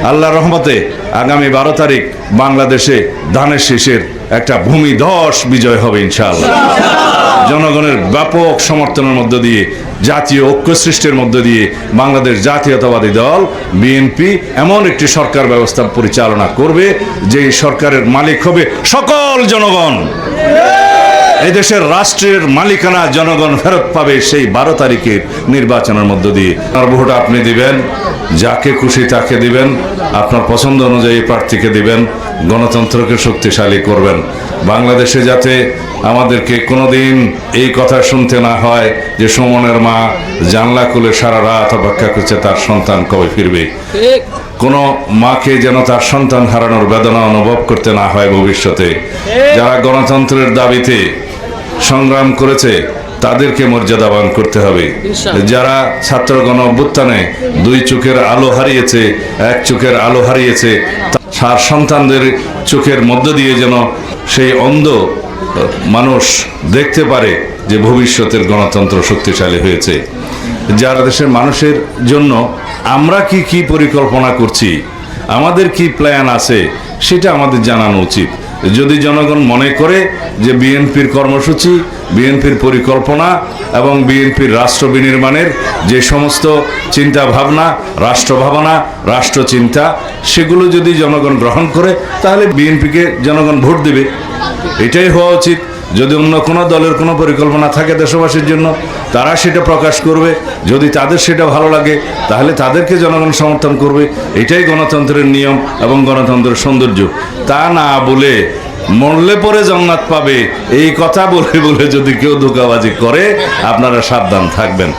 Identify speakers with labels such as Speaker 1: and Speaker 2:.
Speaker 1: আল্লাহর রহমতে আগামী 12 তারিখ বাংলাদেশে ধানের শীষের একটা ভূমিধস বিজয় হবে ইনশাআল্লাহ। জনগণের ব্যাপক সমর্থনের মধ্য দিয়ে, জাতীয় ঐক্য সৃষ্টির মধ্য দিয়ে বাংলাদেশ জাতীয়তাবাদী দল বিএনপি এমন একটি সরকার ব্যবস্থা পরিচালনা করবে যে সরকারের মালিক হবে সকল জনগণ। এই দেশের রাষ্ট্রের মালিকানা জনগণ ফেরত পাবে সেই 12 তারিখের নির্বাচনের মধ্য দিয়ে। আর ভোট আপনি দিবেন, যাকে খুশি তাকে দিবেন, আপনার পছন্দ অনুযায়ী প্রার্থীকে দিবেন, গণতন্ত্রকে শক্তিশালী করবেন। বাংলাদেশে যাতে আমাদেরকে কোনোদিন এই কথা শুনতে না হয় যে সুমনের মা জানলা খুলে সারা রাত অপেক্ষা করছে তার সন্তান কবে ফিরবে। কোনো মাকে যেন তার সন্তান হারানোর বেদনা অনুভব করতে না হয় ভবিষ্যতে। যারা গণতন্ত্রের দাবিতে সংগ্রাম করেছে তাদেরকে মর্যাদাবান করতে হবে। যারা ছাত্র গণ অভ্যুত্থানে 2 চোখের আলো হারিয়েছে, 1 চোখের আলো হারিয়েছে, তার সন্তানদের চোখের মধ্য দিয়ে যেন সেই অন্ধ মানুষ দেখতে পারে যে ভবিষ্যতের গণতন্ত্র শক্তিশালী হয়েছে। যারা দেশের মানুষের জন্য আমরা কি পরিকল্পনা করছি, আমাদের কি প্ল্যান আছে, সেটা আমাদের জানানো উচিত। যদি জনগণ মনে করে যে বিএনপির কর্মসূচি, বিএনপির পরিকল্পনা এবং বিএনপির রাষ্ট্র বিনির্মাণের যে সমস্ত চিন্তা ভাবনা, রাষ্ট্র ভাবনা, রাষ্ট্র চিন্তা, সেগুলো যদি জনগণ গ্রহণ করে তাহলে বিএনপিকে জনগণ ভোট দেবে। এটাই হওয়া উচিত। যদি অন্য কোনো দলের কোনো পরিকল্পনা থাকে দেশবাসীর জন্য, তারা সেটা প্রকাশ করবে। যদি তাদের সেটা ভালো লাগে তাহলে তাদেরকে জনগণ সমর্থন করবে। এটাই গণতন্ত্রের নিয়ম এবং গণতন্ত্রের সৌন্দর্য। তা না বলে মরলে পরে জান্নাত পাবে এই কথা বলে বলে যদি কেউ ধোঁকাবাজি করে, আপনারা সাবধান থাকবেন।